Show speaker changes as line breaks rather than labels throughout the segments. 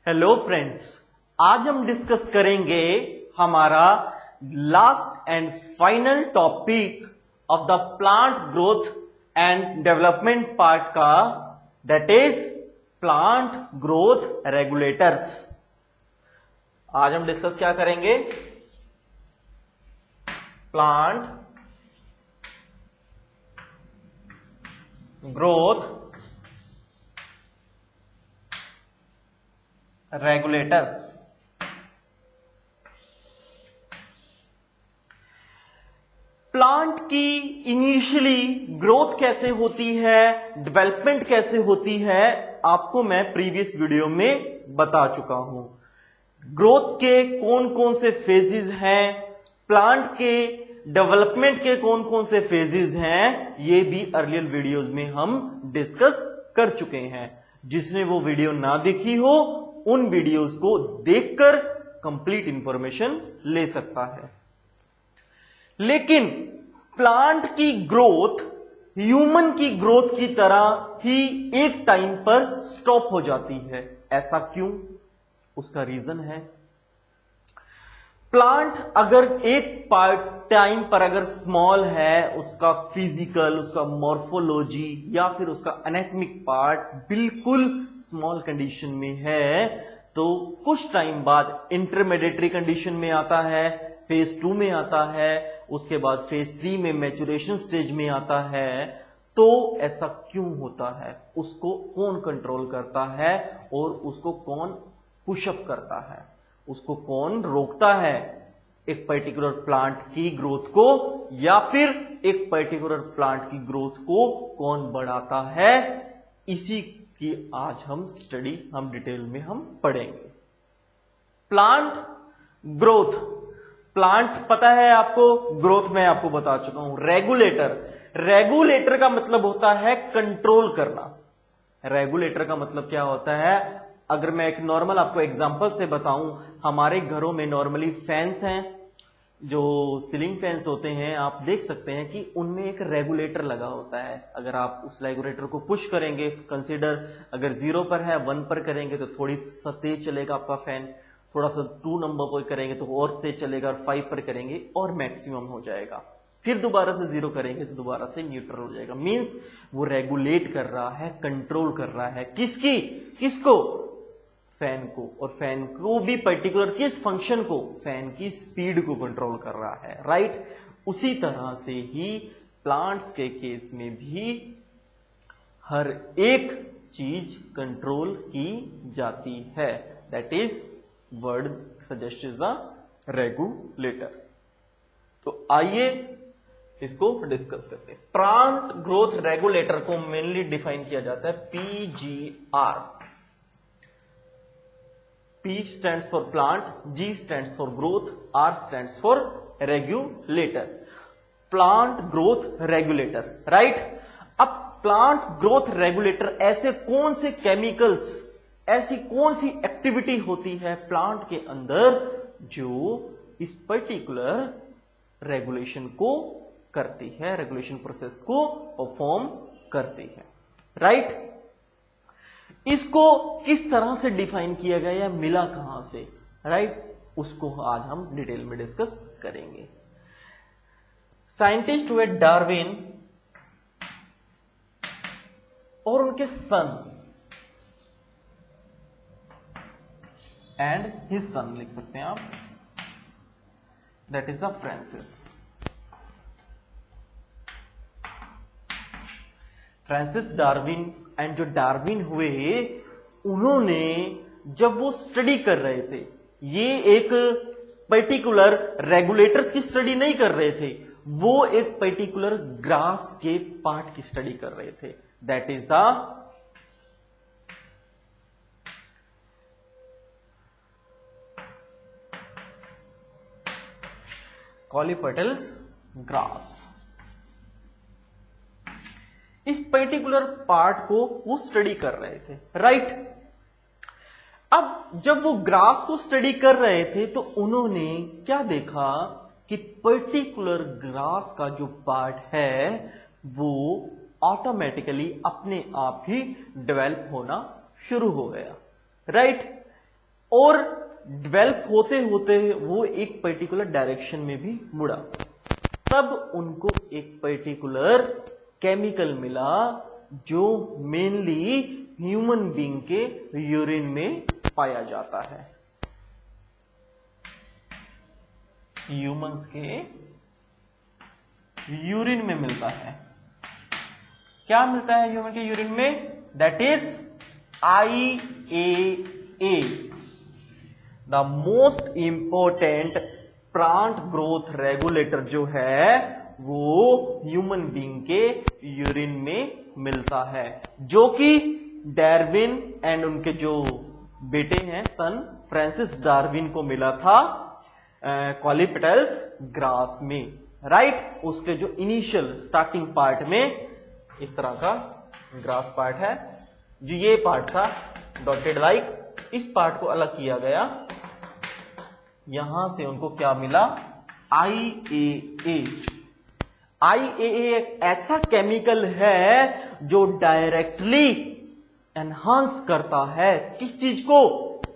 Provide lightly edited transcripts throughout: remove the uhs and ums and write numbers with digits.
Hello friends, आज हम discuss करेंगे हमारा last and final topic of the plant growth and development part का, that is plant growth regulators. आज हम डिस्कस क्या करेंगे? Plant growth regulators. प्लांट की इनिशियली ग्रोथ कैसे होती है, डेवलपमेंट कैसे होती है, आपको मैं प्रीवियस वीडियो में बता चुका हूं। ग्रोथ के कौन कौन से फेजेस हैं, प्लांट के डेवलपमेंट के कौन कौन से फेजेस हैं, ये भी अर्लियर वीडियोस में हम डिस्कस कर चुके हैं। जिसने वो वीडियो ना देखी हो, उन वीडियोस को देखकर कंप्लीट इंफॉर्मेशन ले सकता है। लेकिन प्लांट की ग्रोथ ह्यूमन की ग्रोथ की तरह ही एक टाइम पर स्टॉप हो जाती है। ऐसा क्यों? उसका रीजन है, प्लांट अगर एक टाइम पर अगर स्मॉल है, उसका फिजिकल, उसका मॉर्फोलॉजी या फिर उसका एनाटॉमिक पार्ट बिल्कुल स्मॉल कंडीशन में है, तो कुछ टाइम बाद इंटरमीडिएटरी कंडीशन में आता है, फेज 2 में आता है, उसके बाद फेज 3 में मैच्योरेशन स्टेज में आता है। तो ऐसा क्यों होता है? उसको कौन कंट्रोल करता है और उसको कौन पुशअप करता है, उसको कौन रोकता है? एक पर्टिकुलर प्लांट की ग्रोथ को या फिर एक पर्टिकुलर प्लांट की ग्रोथ को कौन बढ़ाता है? इसी की आज हम डिटेल में हम पढ़ेंगे। प्लांट ग्रोथ, प्लांट पता है आपको, ग्रोथ मैं आपको बता चुका हूं। रेगुलेटर का मतलब होता है कंट्रोल करना। रेगुलेटर का मतलब क्या होता है? अगर मैं एक नॉर्मल आपको एग्जांपल से बताऊं, हमारे घरों में नॉर्मली फैंस हैं, जो सीलिंग फैंस होते हैं, आप देख सकते हैं कि उनमें एक रेगुलेटर लगा होता है। अगर आप उस रेगुलेटर को पुश करेंगे, कंसीडर अगर 0 पर है, 1 पर करेंगे तो थोड़ी सा तेज चलेगा आपका फैन, थोड़ा सा 2 नंबर पर करेंगे तो और तेज चलेगा, और 5 पर करेंगे और मैक्सिमम हो जाएगा। फिर दोबारा से 0 करेंगे तो दोबारा से न्यूट्रल हो जाएगा। मींस वो रेगुलेट कर रहा है, कंट्रोल कर रहा है। किसको? फैन को। और फैन को भी पर्टिकुलर किस फंक्शन को? फैन की स्पीड को कंट्रोल कर रहा है, राइट? उसी तरह से ही प्लांट्स के केस में भी हर एक चीज कंट्रोल की जाती है। That is word suggest is a regulator. तो आइए इसको डिस्कस करते हैं। प्लांट ग्रोथ रेगुलेटर को मेनली डिफाइन किया जाता है PGR। P stands for plant, G stands for growth, R stands for regulator. Plant growth regulator, right? अब प्लांट ग्रोथ रेगुलेटर ऐसे कौन से केमिकल्स, ऐसी कौन सी एक्टिविटी होती है प्लांट के अंदर जो इस पर्टिकुलर रेगुलेशन को करती है, रेगुलेशन प्रोसेस को परफॉर्म करती है, राइट? इसको किस तरह से डिफाइन किया गया या मिला कहां से, राइट? उसको आज हम डिटेल में डिस्कस करेंगे। साइंटिस्ट हुए डार्विन और उनके सन एंड हिज सन लिख सकते हैं आप, that is the Francis Darwin. And जो डार्विन हुए, उन्होंने जब वो स्टडी कर रहे थे, ये एक पर्टिकुलर रेगुलेटर्स की स्टडी नहीं कर रहे थे, वो एक पर्टिकुलर ग्रास के पार्ट की स्टडी कर रहे थे। That is the coleoptiles grass. इस पर्टिकुलर पार्ट को वो स्टडी कर रहे थे, राइट? अब जब वो ग्रास को स्टडी कर रहे थे तो उन्होंने क्या देखा कि पर्टिकुलर ग्रास का जो पार्ट है वो ऑटोमेटिकली अपने आप ही डेवलप होना शुरू हो गया, राइट? और डेवलप होते होते वो एक पर्टिकुलर डायरेक्शन में भी मुड़ा, तब उनको एक पर्टिकुलर केमिकल मिला जो मेनली ह्यूमन बीइंग के यूरिन में पाया जाता है। ह्यूमंस के यूरिन में मिलता है। क्या मिलता है ह्यूमन के यूरिन में? That is IAA, the most important plant growth regulator जो है वो ह्यूमन बीइंग के यूरिन में मिलता है, जो कि डार्विन एंड उनके जो बेटे हैं सन फ्रांसिस डार्विन को मिला था कॉलीपेटल्स ग्रास में, राइट। उसके जो इनिशियल स्टार्टिंग पार्ट में इस तरह का ग्रास पार्ट है, जो ये पार्ट था डॉटेड लाइक, इस पार्ट को अलग किया गया, यहां से उनको क्या मिला? IAA। IAA एक ऐसा केमिकल है जो डायरेक्टली एनहांस करता है किस चीज को?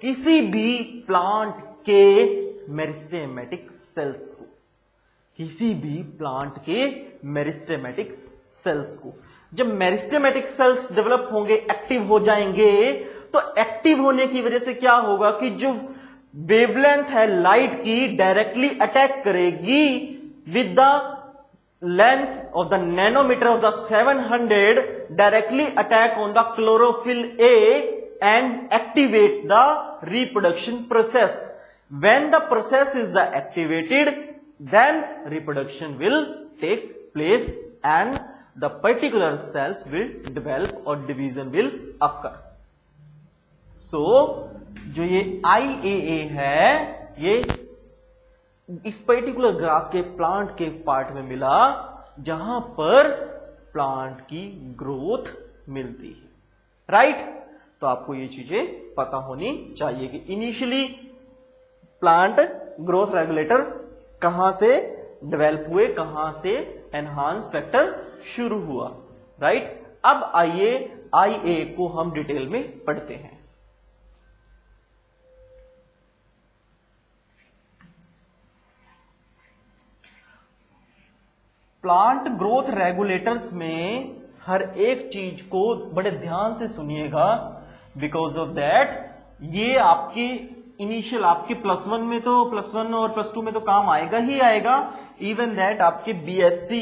किसी भी प्लांट के मेरिस्टेमेटिक सेल्स को, किसी भी प्लांट के मेरिस्टेमेटिक सेल्स को। जब मेरिस्टेमेटिक सेल्स डेवलप होंगे, एक्टिव हो जाएंगे, तो एक्टिव होने की वजह से क्या होगा कि जो वेवलेंथ है लाइट की डायरेक्टली अटैक करेगी with the length of the nanometer of the 700 directly attack on the chlorophyll A and activate the reproduction process. When the process is activated, then reproduction will take place and the particular cells will develop or division will occur. So जो ये IAA है, ये इस particular grass के plant के part में मिला जहां पर प्लांट की ग्रोथ मिलती है, राइट। तो आपको ये चीजें पता होनी चाहिए कि इनिशियली प्लांट ग्रोथ रेगुलेटर कहां से डेवलप हुए, कहां से एनहांस फैक्टर शुरू हुआ, राइट। अब आइए IA को हम डिटेल में पढ़ते हैं। प्लांट ग्रोथ रेगुलेटर्स में हर एक चीज को बड़े ध्यान से सुनिएगा, बिकॉज ऑफ दैट ये आपकी इनिशियल आपके +1 में तो +1 और +2 में तो काम आएगा ही आएगा। इवन दैट आपके BSc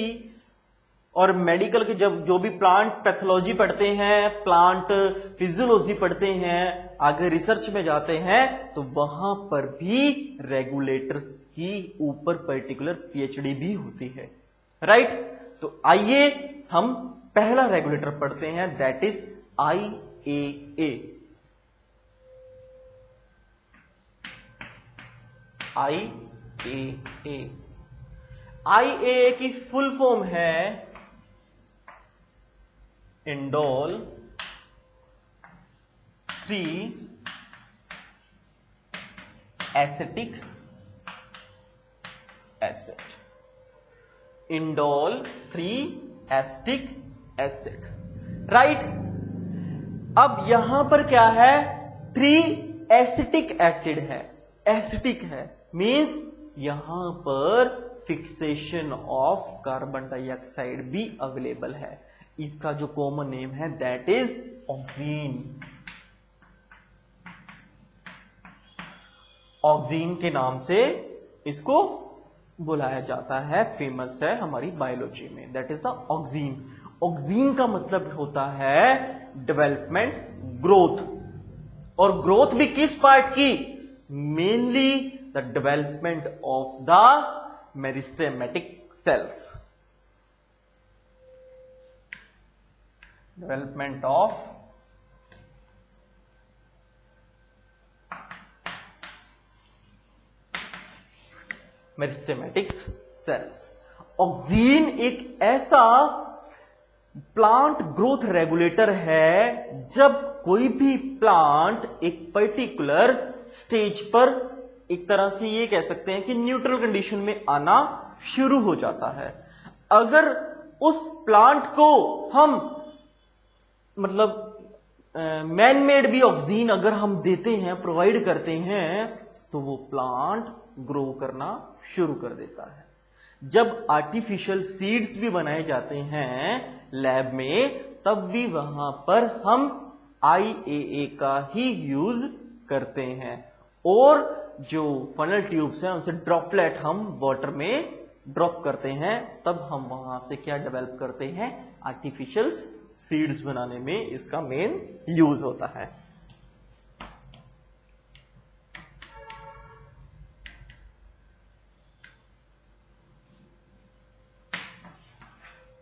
और मेडिकल के जब जो भी प्लांट पैथोलॉजी पढ़ते हैं, प्लांट फिजियोलॉजी पढ़ते हैं, आगे रिसर्च में जाते हैं, तो वहां पर भी रेगुलेटर्स की ऊपर पर्टिकुलर PhD भी होती है, राइट। तो आइए हम पहला रेगुलेटर पढ़ते हैं, that is IAA। IAA IAA की फुल फॉर्म है indole 3 acetic acid. Indole 3 acetic acid, right. अब यहां पर क्या है? 3 एसिटिक एसिड है, एसिटिक है मींस यहां पर फिक्सेशन ऑफ कार्बन डाइऑक्साइड भी अवेलेबल है। इसका जो कॉमन नेम है दैट इज ऑक्सीन। ऑक्सीन के नाम से इसको बुलाया जाता है, फेमस है हमारी बायोलॉजी में, that is the oxygen. Oxygen का मतलब होता है डेवलपमेंट, ग्रोथ, और ग्रोथ भी किस पार्ट की? Mainly the development of the meristematic cells, development of meristematic cells. Oxygen एक ऐसा प्लांट ग्रोथ रेगुलेटर है जब कोई भी प्लांट एक पर्टिकुलर स्टेज पर, एक तरह से ये कह सकते हैं कि न्यूट्रल कंडीशन में आना शुरू हो जाता है। अगर उस प्लांट को हम मतलब मैन मेड भी ऑक्सीजन अगर हम देते हैं, प्रोवाइड करते हैं, तो वो प्लांट ग्रो करना शुरू कर देता है। जब आर्टिफिशियल सीड्स भी बनाए जाते हैं लैब में, तब भी वहां पर हम IAA का ही यूज करते हैं, और जो फनल ट्यूब्स हैं उनसे ड्रॉपलेट हम वाटर में ड्रॉप करते हैं, तब हम वहां से क्या डेवलप करते हैं, आर्टिफिशियल सीड्स बनाने में इसका मेन यूज होता है।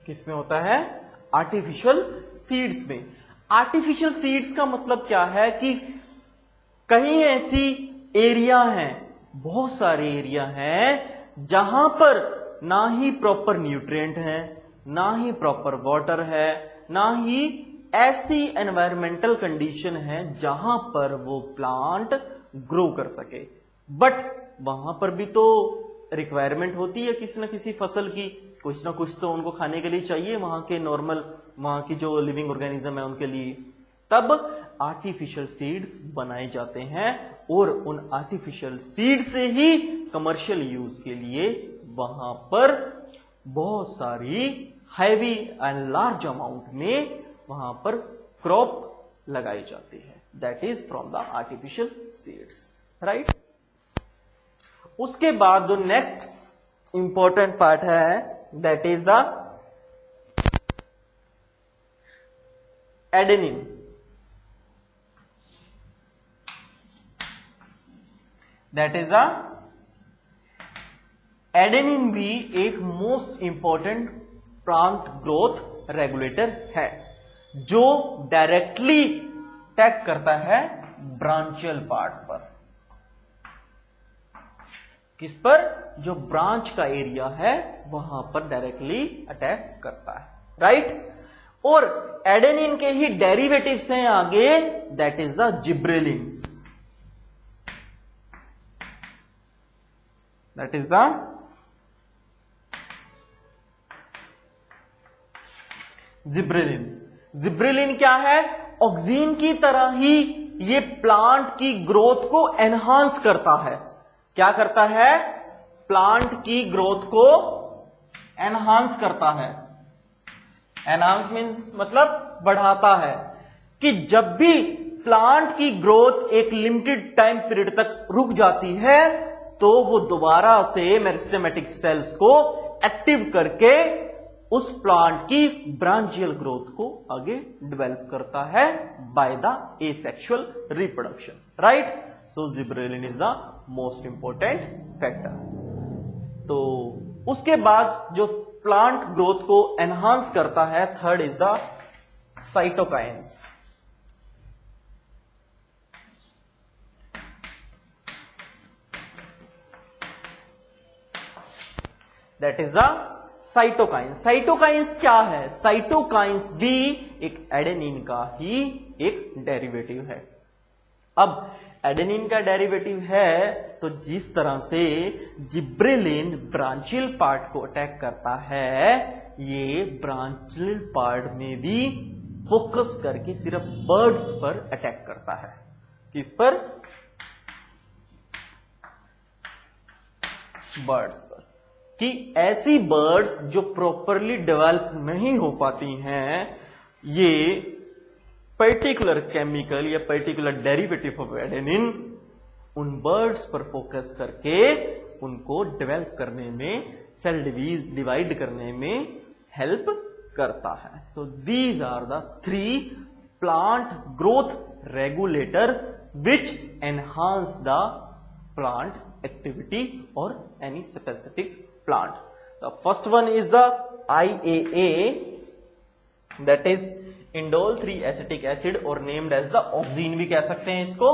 किसमें होता है, आर्टिफिशियल सीड्स में। आर्टिफिशियल सीड्स का मतलब क्या है कि कहीं ऐसी एरिया हैं, बहुत सारे एरिया हैं जहां पर ना ही प्रॉपर न्यूट्रिएंट है, ना ही प्रॉपर वाटर है, ना ही ऐसी एनवायरमेंटल कंडीशन है जहां पर वो प्लांट ग्रो कर सके। बट वहां पर भी तो रिक्वायरमेंट होती है किसी न किसी फसल की, कुछ ना कुछ तो उनको खाने के लिए चाहिए, वहां के नॉर्मल, वहां की जो लिविंग ऑर्गेनिज्म है उनके लिए। तब आर्टिफिशियल सीड्स बनाए जाते हैं, और उन आर्टिफिशियल सीड से ही कमर्शियल यूज के लिए वहां पर बहुत सारी हैवी एंड लार्ज अमाउंट में वहां पर क्रॉप लगाई जाती है। That is from the artificial seeds, right. उसके बाद जो नेक्स्ट इंपॉर्टेंट पार्ट है, that is the adenine. That is the adenine भी एक most important plant growth regulator है, जो डायरेक्टली अटैक करता है ब्रांचियल पार्ट पर। किस पर, जो ब्रांच का एरिया है वहां पर डायरेक्टली अटैक करता है, राइट। और एडेनिन के ही डेरिवेटिव्स हैं आगे, that is the gibberellin. That is the gibberellin. Gibberellin क्या है, ऑक्सीजन की तरह ही ये प्लांट की ग्रोथ को एनहांस करता है। क्या करता है, प्लांट की ग्रोथ को एनहांस करता है। एनहांस मीन्स मतलब बढ़ाता है, कि जब भी प्लांट की ग्रोथ एक लिमिटेड टाइम पीरियड तक रुक जाती है, तो वो दोबारा से मेरिस्टेमेटिक सेल्स को एक्टिव करके उस प्लांट की ब्रांचियल ग्रोथ को आगे डेवलप करता है by the asexual reproduction, right. So gibberellin is the most important factor. तो उसके बाद जो प्लांट ग्रोथ को एनहांस करता है, third is the cytokines. That is the cytokines. Cytokines क्या है, साइटोकाइंस भी एक एडेनिन का ही एक डेरिवेटिव है। अब एडेनिन का डेरिवेटिव है, तो जिस तरह से जिब्रेलिन ब्रांचियल पार्ट को अटैक करता है, ये ब्रांचियल पार्ट में भी फोकस करके सिर्फ बर्ड्स पर अटैक करता है। किस पर, बर्ड्स पर। कि ऐसी बर्ड्स जो प्रॉपरली डेवलप नहीं हो पाती हैं, ये पर्टिकुलर केमिकल या पर्टिकुलर डेरिवेटिव ऑफ एडेनिन उन बर्ड्स पर फोकस करके उनको डेवलप करने में, सेल डिवाइड करने में हेल्प करता है। So these are the 3 plant growth regulator which enhance the plant activity और any specific plant. The first one is the IAA, that is indole 3-acetic acid, और named as the ऑक्सीन भी कह सकते हैं इसको,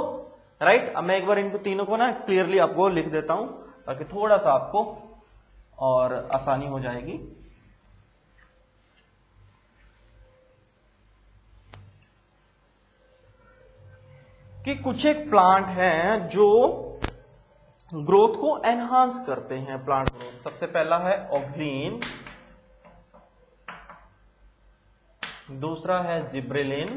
right. अब मैं एक बार इनको तीनों को ना क्लियरली आपको लिख देता हूं, ताकि थोड़ा सा आपको और आसानी हो जाएगी। कि कुछ एक प्लांट हैं जो ग्रोथ को एनहांस करते हैं, प्लांट ग्रोथ। सबसे पहला है ऑक्सीन, दूसरा है जिब्रेलिन,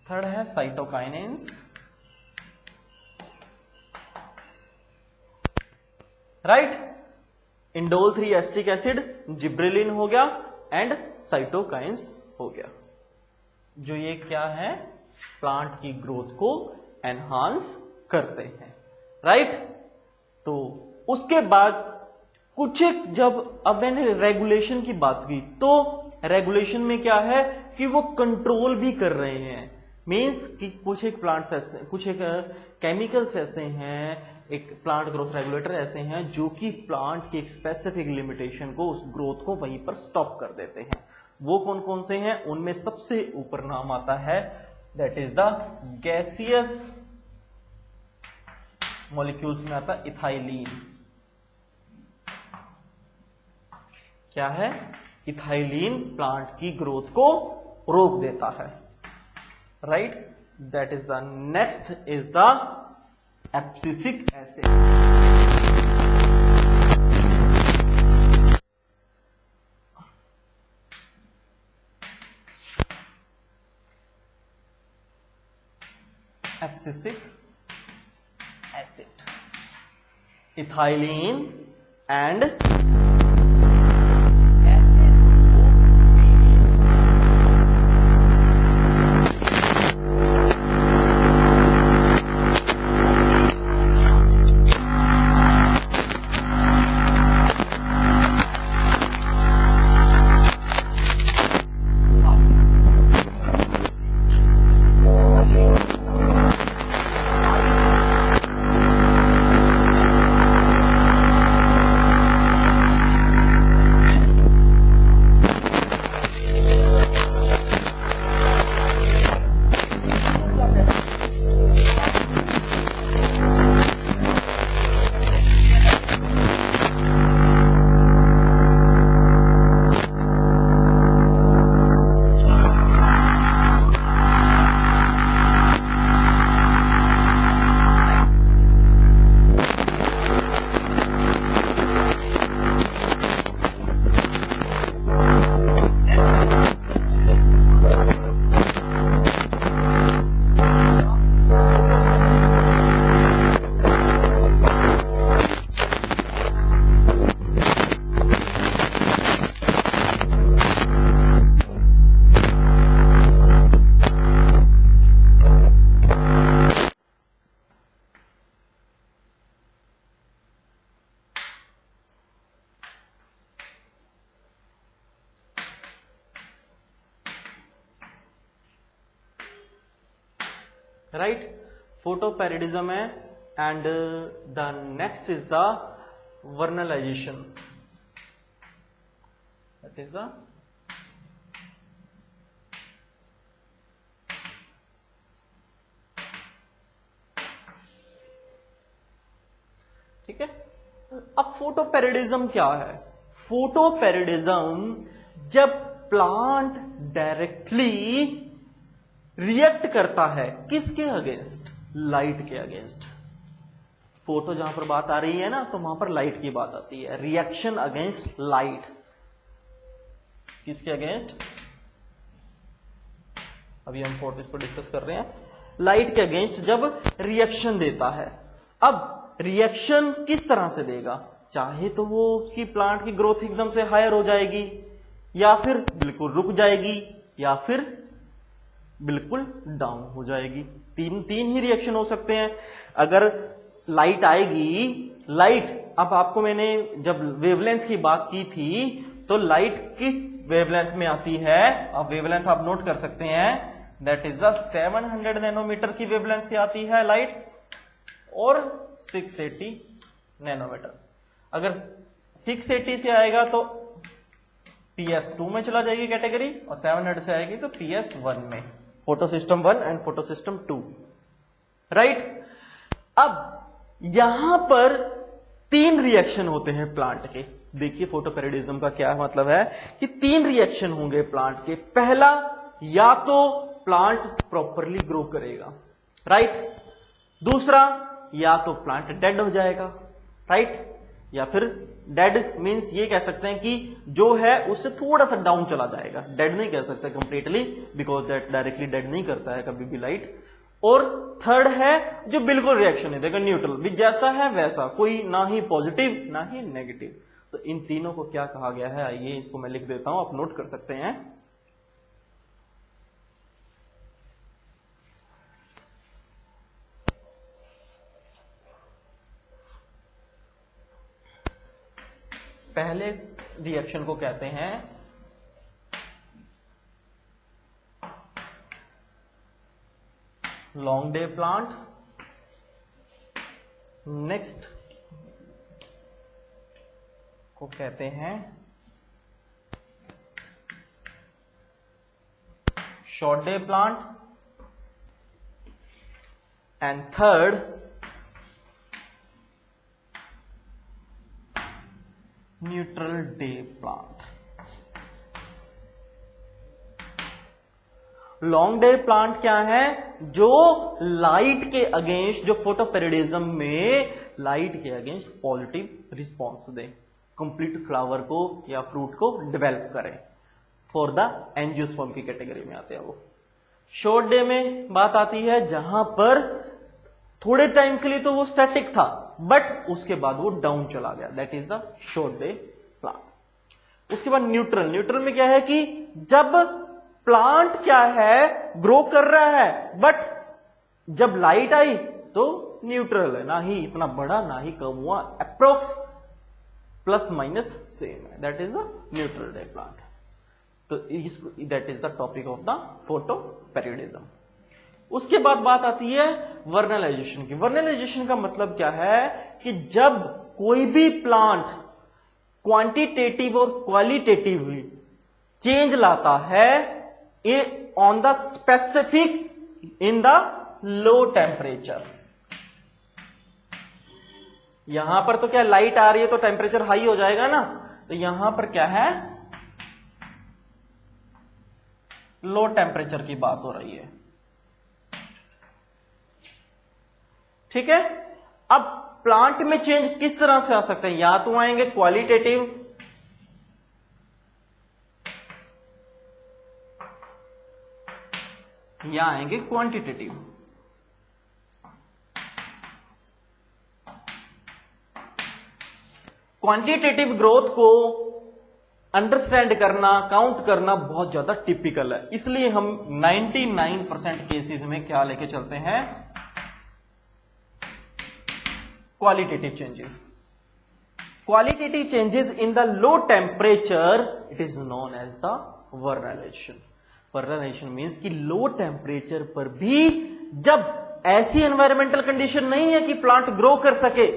थर्ड है cytokinins, right. Indole 3 acetic acid, gibberellin हो गया एंड साइटोकाइंस हो गया, जो ये क्या है, प्लांट की ग्रोथ को एनहांस करते हैं, राइट। तो उसके बाद कुछ एक, जब अब मैंने रेगुलेशन की बात की, तो रेगुलेशन में क्या है कि वो कंट्रोल भी कर रहे हैं। मींस कि कुछ एक प्लांट्स ऐसे, कुछ एक केमिकल्स ऐसे हैं, एक प्लांट ग्रोथ रेगुलेटर ऐसे हैं जो कि प्लांट की एक स्पेसिफिक लिमिटेशन को, उस ग्रोथ को वहीं पर स्टॉप कर देते हैं। वो कौन कौन से हैं? उनमें सबसे ऊपर नाम आता है that is the gaseous molecules में आता है इथाइलिन। क्या है? इथाइलिन प्लांट की ग्रोथ को रोक देता है, right. That is the next is the abscisic acid. Abscisic acid, ethylene and right, photoperiodism है and the next is the vernalization, that is the ठीक है। अब फोटोपैरिडिज्म क्या है? फोटोपैरिडिज्म जब प्लांट डायरेक्टली रिएक्ट करता है किसके अगेंस्ट? लाइट के अगेंस्ट। फोटो जहां पर बात आ रही है ना, तो वहां पर लाइट की बात आती है। रिएक्शन अगेंस्ट लाइट, किसके अगेंस्ट? अभी हम फोटो इसको डिस्कस कर रहे हैं। लाइट के अगेंस्ट जब रिएक्शन देता है। अब रिएक्शन किस तरह से देगा? चाहे तो वो उसकी प्लांट की ग्रोथ एकदम से हायर हो जाएगी, या फिर बिल्कुल रुक जाएगी, या फिर बिल्कुल डाउन हो जाएगी। तीन ही रिएक्शन हो सकते हैं। अगर लाइट आएगी, लाइट, अब आपको मैंने जब वेवलेंथ की बात की थी, तो लाइट किस वेवलेंथ में आती है? अब वेवलेंथ आप नोट कर सकते हैं, दैट इज द 700 नैनोमीटर की वेवलेंथ से आती है लाइट, और 680 नैनोमीटर। अगर 680 से आएगा तो PS2 में चला जाएगी कैटेगरी, और 700 से आएगी तो PS1 में, photo system 1 and photo system 2, right. अब यहां पर 3 रिएक्शन होते हैं प्लांट के। देखिए फोटोपैरिडिज्म का क्या मतलब है कि 3 रिएक्शन होंगे प्लांट के। पहला, या तो प्लांट प्रॉपरली ग्रो करेगा, राइट। दूसरा, या तो प्लांट डेड हो जाएगा, राइट। या फिर डेड मींस ये कह सकते हैं कि जो है उससे थोड़ा सा डाउन चला जाएगा, डेड नहीं कह सकते completely, because that directly dead नहीं करता है कभी भी लाइट। और थर्ड है जो बिल्कुल रिएक्शन नहीं देगा, न्यूट्रल, भी जैसा है वैसा, कोई ना ही पॉजिटिव ना ही नेगेटिव। तो इन तीनों को क्या कहा गया है, आइए इसको मैं लिख देता हूं, आप नोट कर सकते हैं। पहले रिएक्शन को कहते हैं लॉन्ग डे प्लांट, नेक्स्ट को कहते हैं short day plant, and third neutral day plant. Long day plant क्या है, जो लाइट के अगेंस्ट, जो फोटोपेरिडिज्म में लाइट के अगेंस्ट पॉजिटिव रिस्पॉन्स दे, कंप्लीट फ्लावर को या फ्रूट को डेवलप करें, फॉर द एंजियोस्पर्म की कैटेगरी में आते हैं वो। शॉर्ट डे में बात आती है जहां पर थोड़े टाइम के लिए तो वो स्टैटिक था, बट उसके बाद वो डाउन चला गया, that is the short day plant. उसके बाद न्यूट्रल, न्यूट्रल में क्या है कि जब प्लांट क्या है ग्रो कर रहा है, बट जब लाइट आई तो न्यूट्रल है, ना ही इतना बड़ा ना ही कम हुआ, अप्रोक्स प्लस माइनस सेम है, that is the neutral day plant. तो that is the topic of the photoperiodism. उसके बाद बात आती है वर्नलाइजेशन की। वर्नलाइजेशन का मतलब क्या है कि जब कोई भी प्लांट क्वांटिटेटिव और क्वालिटेटिव चेंज लाता है on the specific in the low temperature. यहां पर तो क्या लाइट आ रही है तो टेम्परेचर हाई हो जाएगा ना, तो यहां पर क्या है लो टेम्परेचर की बात हो रही है, ठीक है। अब प्लांट में चेंज किस तरह से आ सकते हैं, या तो आएंगे क्वालिटेटिव या आएंगे क्वांटिटेटिव। क्वांटिटेटिव ग्रोथ को अंडरस्टैंड करना, काउंट करना बहुत ज्यादा टिपिकल है, इसलिए हम 99% केसेस में क्या लेके चलते हैं, qualitative changes. Qualitative changes in the low temperature, it is known as the vernalization. Vernalization means कि low temperature पर भी जब ऐसी environmental condition नहीं है कि plant grow कर सके,